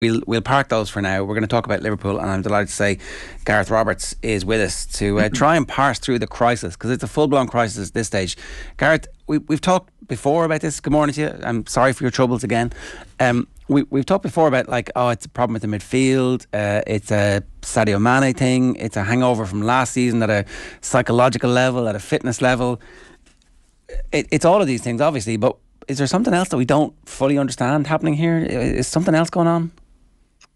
we'll park those for now. We're going to talk about Liverpool, and I'm delighted to say Gareth Roberts is with us to try and parse through the crisis, because it's a full-blown crisis at this stage. Gareth, we've talked before about this. Good morning to you. I'm sorry for your troubles again. We've talked before about it's a problem with the midfield. It's a Sadio Mane thing. It's a hangover from last season at a psychological level, at a fitness level. It's all of these things, obviously, but is there something else that we don't fully understand happening here? Is something else going on?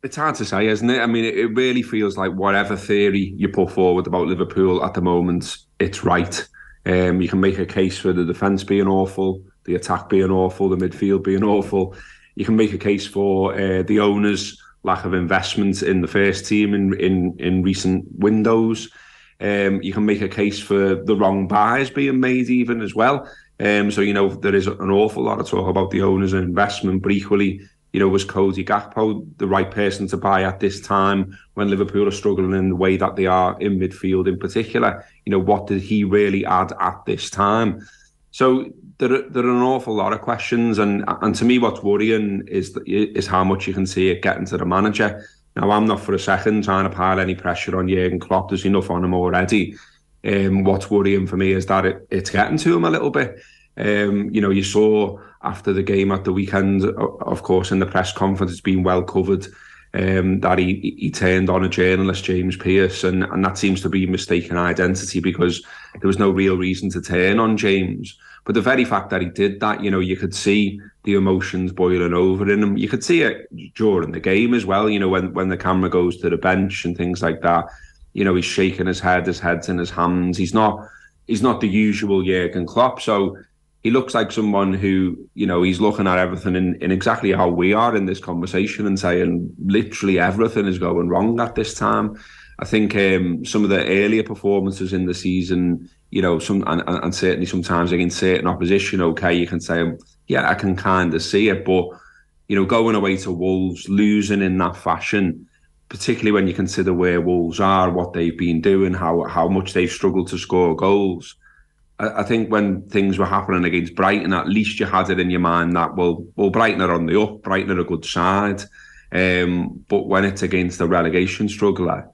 It's hard to say, isn't it? I mean, it really feels like whatever theory you put forward about Liverpool at the moment, it's right. You can make a case for the defence being awful, the attack being awful, the midfield being awful. You can make a case for the owners' lack of investment in the first team in recent windows. You can make a case for the wrong buys being made even as well. So, there is an awful lot of talk about the owners and investment, but equally, was Cody Gakpo the right person to buy at this time when Liverpool are struggling in the way that they are in midfield in particular? What did he really add at this time? So there are an awful lot of questions, and to me, what's worrying is how much you can see it getting to the manager. Now, I'm not for a second trying to pile any pressure on Jurgen Klopp. There's enough on him already. What's worrying for me is that it's getting to him a little bit. You saw after the game at the weekend, of course, in the press conference, it's been well covered, that he turned on a journalist, James Pearce, and that seems to be mistaken identity, because there was no real reason to turn on James. But the very fact that he did that, you could see the emotions boiling over in him. You could see it during the game as well, when the camera goes to the bench and things like that. He's shaking his head's in his hands. He's not the usual Jurgen Klopp. So he looks like someone who, he's looking at everything in exactly how we are in this conversation and saying literally everything is going wrong at this time. I think some of the earlier performances in the season, and certainly sometimes against certain opposition, okay, you can say, yeah, I can kind of see it. But, going away to Wolves, losing in that fashion, particularly when you consider where Wolves are, what they've been doing, how much they've struggled to score goals. I think when things were happening against Brighton, at least you had it in your mind that, well, Brighton are on the up, Brighton are a good side. But when it's against a relegation struggler,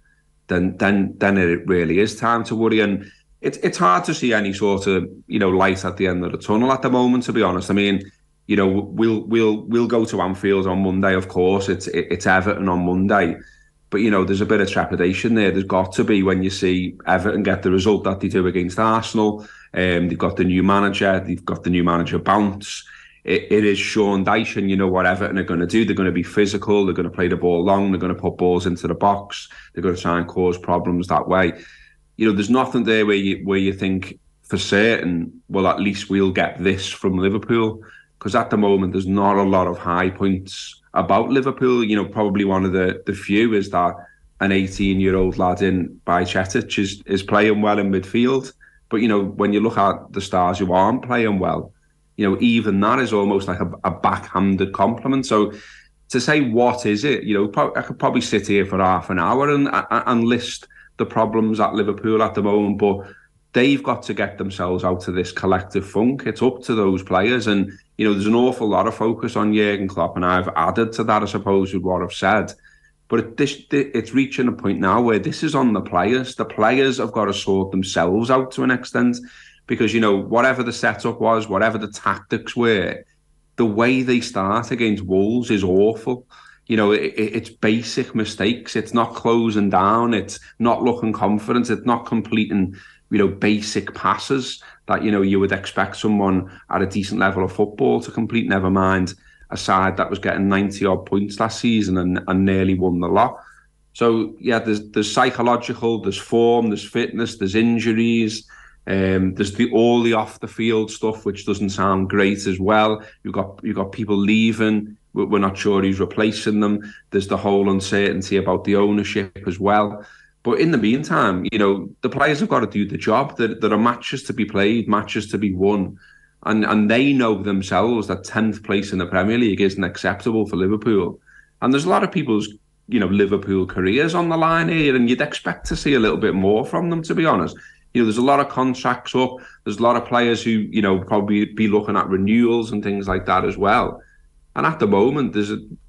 then it really is time to worry. And it's hard to see any sort of, light at the end of the tunnel at the moment, to be honest. I mean, we'll go to Anfield on Monday, of course. It's Everton on Monday. But, there's a bit of trepidation there. There's got to be when you see Everton get the result that they do against Arsenal. They've got the new manager. They've got the new manager bounce. It is Sean Dyche, and you know what Everton are going to do. They're going to be physical. They're going to play the ball long. They're going to put balls into the box. They're going to try and cause problems that way. There's nothing there where you think for certain, well, at least we'll get this from Liverpool. Because at the moment, there's not a lot of high points about Liverpool. Probably one of the few is that an 18-year-old lad in Bajcetic is playing well in midfield. But, when you look at the stars who aren't playing well, even that is almost like a backhanded compliment. So to say, what is it? I could probably sit here for half an hour and list the problems at Liverpool at the moment, but they've got to get themselves out of this collective funk. It's up to those players. And, there's an awful lot of focus on Jurgen Klopp, and I've added to that, I suppose, with what I've said. But it's reaching a point now where this is on the players. The players have got to sort themselves out to an extent, because, whatever the setup was, whatever the tactics were, the way they start against Wolves is awful. It's basic mistakes. It's not closing down. It's not looking confident. It's not completing, basic passes that, you would expect someone at a decent level of football to complete, never mind a side that was getting 90-odd points last season and nearly won the lot. So, yeah, there's psychological, there's form, there's fitness, there's injuries, there's all the off-the-field stuff, which doesn't sound great as well. You've got people leaving. We're not sure who's replacing them. There's the whole uncertainty about the ownership as well. But in the meantime, the players have got to do the job. There are matches to be played, matches to be won. And they know themselves that 10th place in the Premier League isn't acceptable for Liverpool. And there's a lot of people's, Liverpool careers on the line here, and you'd expect to see a little bit more from them, to be honest. There's a lot of contracts up. There's a lot of players who, probably be looking at renewals and things like that as well. And at the moment,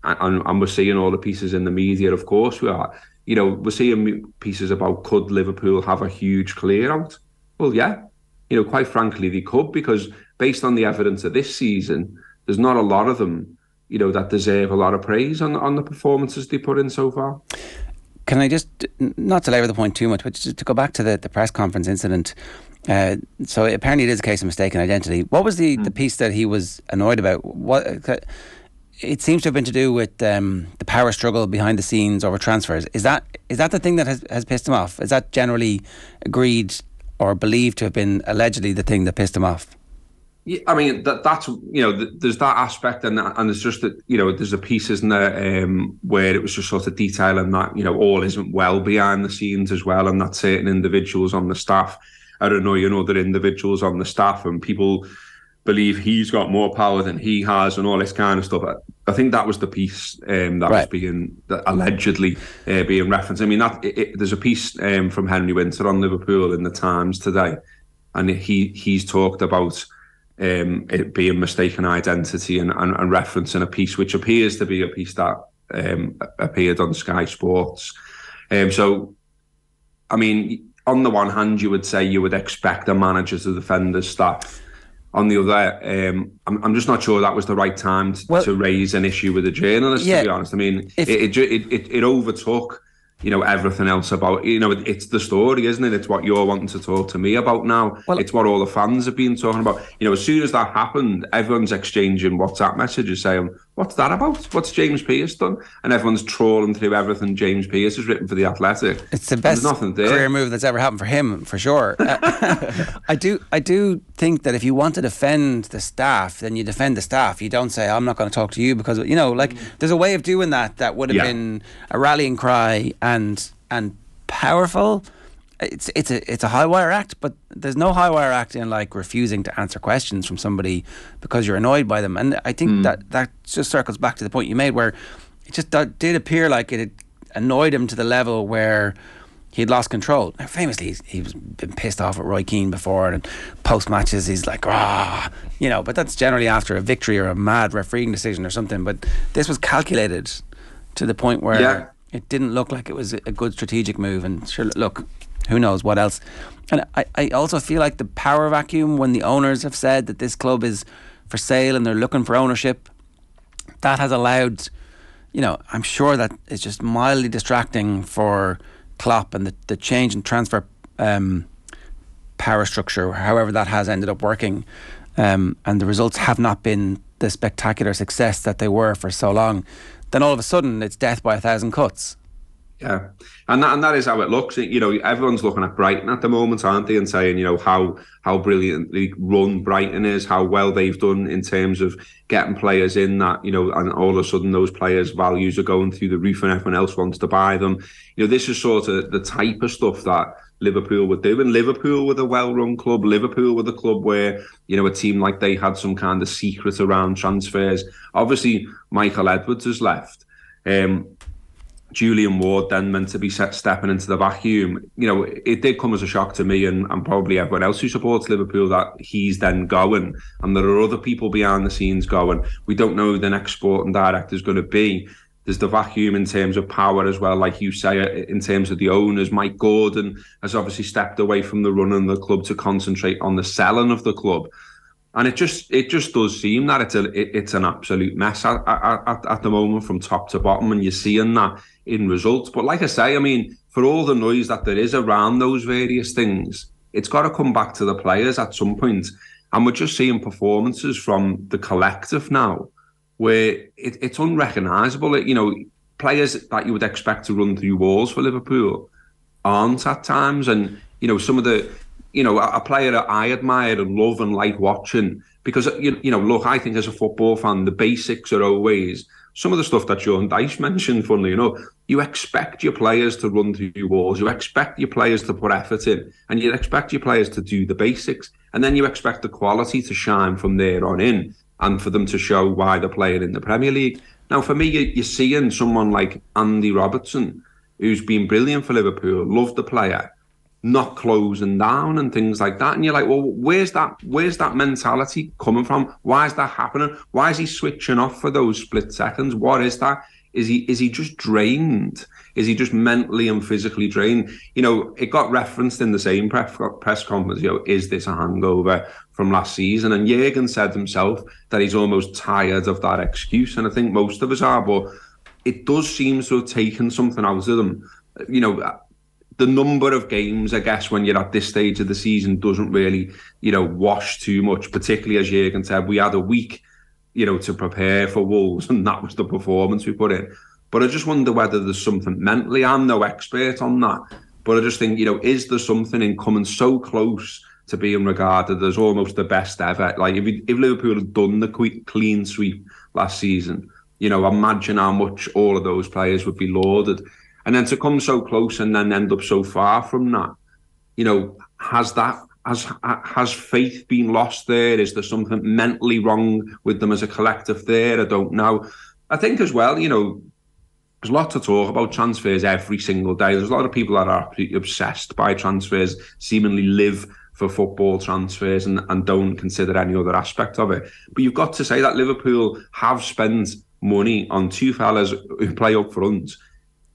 and we're seeing all the pieces in the media, of course we are, we're seeing pieces about could Liverpool have a huge clear out? Well, yeah, quite frankly, they could, because based on the evidence of this season, there's not a lot of them, that deserve a lot of praise on the performances they put in so far. Can I just, not to labour the point too much, but just to go back to the press conference incident. So apparently it is a case of mistaken identity. What was the piece that he was annoyed about? It seems to have been to do with the power struggle behind the scenes over transfers. Is that the thing that has pissed him off? Is that generally agreed or believed to have been allegedly the thing that pissed him off? Yeah, I mean that's there's that aspect, and there's just that there's a piece, isn't there, where it was just sort of detailing that all isn't well behind the scenes as well, and that certain individuals on the staff are annoying other individuals on the staff, and people believe he's got more power than he has, and all this kind of stuff. I think that was the piece was being allegedly being referenced. I mean, there's a piece from Henry Winter on Liverpool in the Times today, and he's talked about it being mistaken identity and referencing a piece which appears to be a piece that appeared on Sky Sports. So, I mean, on the one hand, you would say you would expect a manager to defend his staff. On the other, I'm just not sure that was the right time to raise an issue with a journalist, to be honest. I mean, it overtook everything else about, it's the story, isn't it? It's what you're wanting to talk to me about now. Well, it's what all the fans have been talking about. As soon as that happened, everyone's exchanging WhatsApp messages saying, what's that about? What's James Pearce done? And everyone's trawling through everything James Pearce has written for The Athletic. It's the best career move that's ever happened for him, for sure. I do think that if you want to defend the staff, then you defend the staff. You don't say, I'm not going to talk to you because, there's a way of doing that would have been a rallying cry and powerful. It's a high wire act, but there's no high wire act in like refusing to answer questions from somebody because you're annoyed by them. And I think that just circles back to the point you made, where it just did appear like it had annoyed him to the level where he'd lost control. Now, famously, he's been pissed off at Roy Keane before, and post matches he's like, but that's generally after a victory or a mad refereeing decision or something. But this was calculated to the point where it didn't look like it was a good strategic move. And sure, look, who knows what else. And I also feel like the power vacuum, when the owners have said that this club is for sale and they're looking for ownership, that has allowed, I'm sure that is just mildly distracting for Klopp and the change in transfer power structure, however that has ended up working. And the results have not been the spectacular success that they were for so long. Then all of a sudden it's death by 1,000 cuts. Yeah, and that is how it looks. Everyone's looking at Brighton at the moment, aren't they, and saying, how brilliantly run Brighton is, how well they've done in terms of getting players in that, and all of a sudden those players' values are going through the roof and everyone else wants to buy them. This is sort of the type of stuff that Liverpool would do. And Liverpool with a well-run club, Liverpool with a club where, a team like they had some kind of secret around transfers. Obviously, Michael Edwards has left. Julian Ward then meant to be stepping into the vacuum. It did come as a shock to me and probably everyone else who supports Liverpool that he's then going, and there are other people behind the scenes going. We don't know who the next sporting director is going to be. There's the vacuum in terms of power as well, like you say, in terms of the owners. Mike Gordon has obviously stepped away from the running of the club to concentrate on the selling of the club. And it just does seem that it's an absolute mess at the moment from top to bottom, and you're seeing that in results. But like I say, I mean, for all the noise that there is around those various things, it's got to come back to the players at some point. And we're just seeing performances from the collective now where it's unrecognisable. Players that you would expect to run through walls for Liverpool aren't at times. And, some of the... a player that I admire and love and like watching, because, look, I think as a football fan, the basics are always some of the stuff that Sean Dyche mentioned, funnily enough. You expect your players to run through walls, you expect your players to put effort in, and you expect your players to do the basics, and then you expect the quality to shine from there on in, and for them to show why they're playing in the Premier League. Now, for me, you're seeing someone like Andy Robertson, who's been brilliant for Liverpool, loved the player, not closing down and things like that. And you're like, well, where's that mentality coming from? Why is that happening? Why is he switching off for those split seconds? What is that? Is he just drained? Is he just mentally and physically drained? You know, it got referenced in the same press conference, you know, is this a hangover from last season? And Jurgen said himself that he's almost tired of that excuse. And I think most of us are, but it does seem to have taken something out of them. You know, the number of games, I guess, when you're at this stage of the season doesn't really, you know, wash too much, particularly as Jurgen said, we had a week, you know, to prepare for Wolves, and that was the performance we put in. But I just wonder whether there's something mentally. I'm no expert on that, but I just think, you know, is there something in coming so close to being regarded as almost the best ever? Like if Liverpool had done the clean sweep last season, you know, imagine how much all of those players would be lauded. And then to come so close and then end up so far from that, you know, has faith been lost there? Is there something mentally wrong with them as a collective there? I don't know. I think as well, you know, there's a lot to talk about transfers every single day. There's a lot of people that are absolutely obsessed by transfers, seemingly live for football transfers and don't consider any other aspect of it. But you've got to say that Liverpool have spent money on two fellas who play up front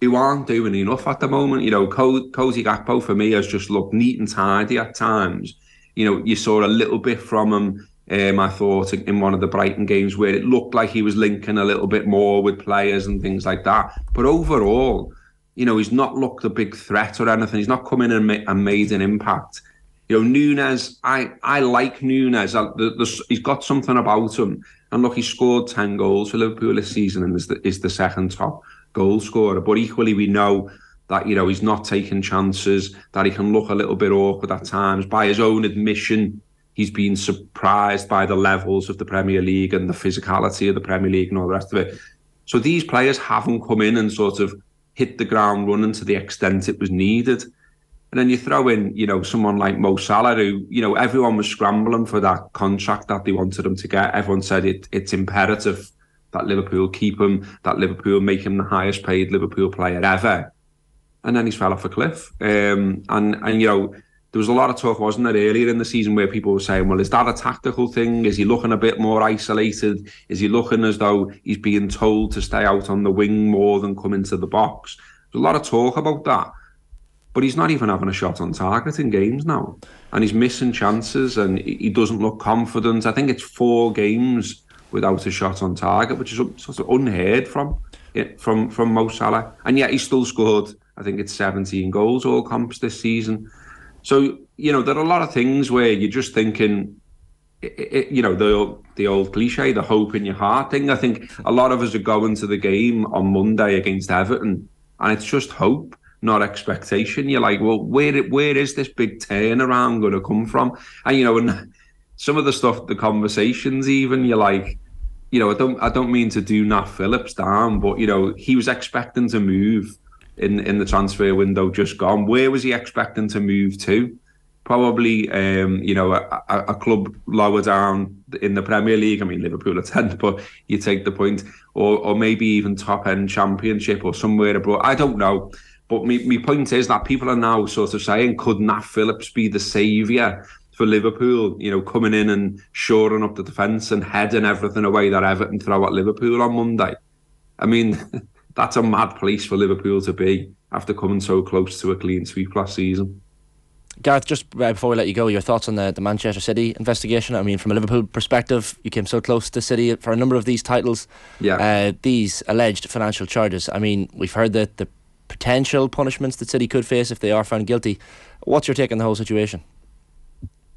who aren't doing enough at the moment. You know, Cody Gakpo for me has just looked neat and tidy at times. You know, you saw a little bit from him, I thought, in one of the Brighton games where it looked like he was linking a little bit more with players and things like that. But overall, you know, he's not looked a big threat or anything. He's not come in and made an impact. You know, Núñez, I like Núñez. He's got something about him. And look, he scored 10 goals for Liverpool this season and is the second top goal scorer. But equally, we know that, you know, he's not taking chances, that he can look a little bit awkward at times. By his own admission, he's been surprised by the levels of the Premier League and the physicality of the Premier League and all the rest of it. So these players haven't come in and sort of hit the ground running to the extent it was needed. And then you throw in, you know, someone like Mo Salah, who, you know, everyone was scrambling for that contract that they wanted him to get. Everyone said it's imperative that Liverpool keep him, that Liverpool make him the highest paid Liverpool player ever. And then he's fell off a cliff. And you know, there was a lot of talk, wasn't there, earlier in the season where people were saying, well, is that a tactical thing? Is he looking a bit more isolated? Is he looking as though he's being told to stay out on the wing more than come into the box? There's a lot of talk about that. But he's not even having a shot on target in games now. And he's missing chances and he doesn't look confident. I think it's 4 games without a shot on target, which is sort of unheard from Mo Salah. And yet he still scored, I think it's 17 goals all comps this season. So, you know, there are a lot of things where you're just thinking, you know, the old cliche, the hope in your heart thing. I think a lot of us are going to the game on Monday against Everton and it's just hope, not expectation. You're like, well, where is this big turnaround going to come from? And, you know, and some of the stuff, the conversations even, you're like, you know, I don't mean to do Nat Phillips down, but, you know, he was expecting to move in the transfer window just gone. Where was he expecting to move to? Probably, you know, a club lower down in the Premier League. I mean, Liverpool are 10th, but you take the point. Or maybe even top-end Championship or somewhere abroad. I don't know. But my point is that people are now sort of saying, could Nat Phillips be the saviour for Liverpool, you know, coming in and shoring up the defence and heading everything away that Everton throw at Liverpool on Monday? I mean, that's a mad place for Liverpool to be after coming so close to a clean sweep last season. Gareth, just before we let you go, your thoughts on the Manchester City investigation? I mean, from a Liverpool perspective, you came so close to City for a number of these titles. Yeah. These alleged financial charges. I mean, we've heard that the potential punishments that City could face if they are found guilty. What's your take on the whole situation?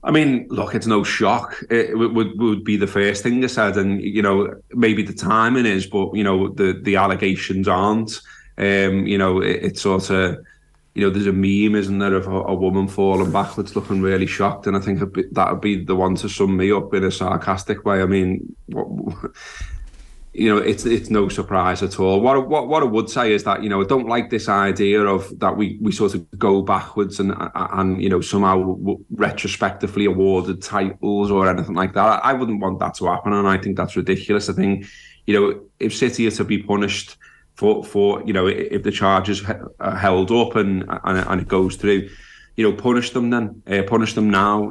I mean, look, it's no shock. It would be the first thing I said, and you know, maybe the timing is, but you know, the allegations aren't. You know, it's sort of, you know, there's a meme, isn't there, of a woman falling backwards, looking really shocked, and I think that would be the one to sum me up in a sarcastic way. I mean, you know, it's no surprise at all. What I would say is that, you know, I don't like this idea of that we sort of go backwards and you know, somehow retrospectively awarded titles or anything like that. I wouldn't want that to happen, and I think that's ridiculous. I think, you know, if City are to be punished for you know, if the charges are held up and it goes through, punish them then, punish them now,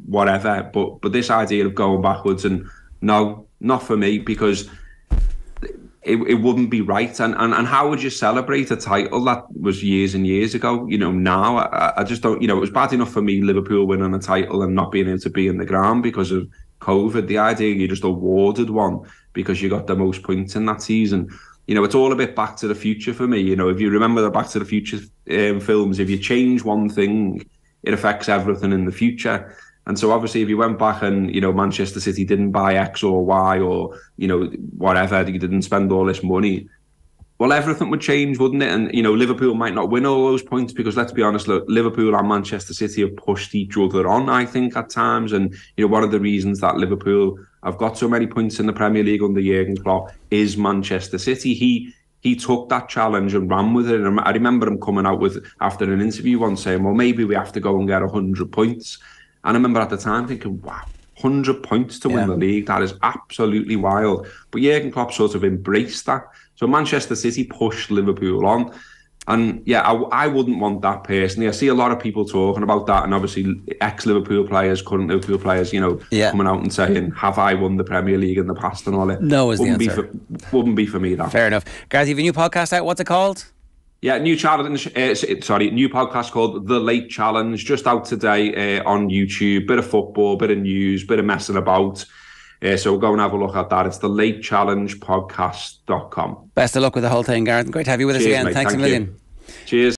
whatever. But this idea of going backwards, and no, not for me, because it wouldn't be right. And how would you celebrate a title that was years and years ago? Now I just don't. It was bad enough for me, Liverpool winning a title and not being able to be in the ground because of COVID. The idea you just awarded one because you got the most points in that season. It's all a bit Back to the Future for me. If you remember the Back to the Future films, if you change one thing, it affects everything in the future. And so obviously if you went back and, Manchester City didn't buy X or Y or, whatever, you didn't spend all this money, well, everything would change, wouldn't it? And, Liverpool might not win all those points because, let's be honest, look, Liverpool and Manchester City have pushed each other on, I think, at times. And, one of the reasons that Liverpool have got so many points in the Premier League under Jurgen Klopp is Manchester City. He took that challenge and ran with it. And I remember him coming out after an interview once saying, well, maybe we have to go and get 100 points. And I remember at the time thinking, wow, 100 points to win the league. That is absolutely wild. But Jurgen Klopp sort of embraced that. So Manchester City pushed Liverpool on. And yeah, I wouldn't want that personally. I see a lot of people talking about that, and obviously ex-Liverpool players, current Liverpool players, coming out and saying, have I won the Premier League in the past and all that? No is the answer. Wouldn't be for me, that. Fair enough. Gareth, you have a new podcast out. What's it called? Yeah, new podcast called The Late Challenge, just out today on YouTube. Bit of football, bit of news, bit of messing about. So go and have a look at that. It's thelatechallengepodcast.com. Best of luck with the whole thing, Gareth. Great to have you with us again. Mate. Thanks a million. Cheers.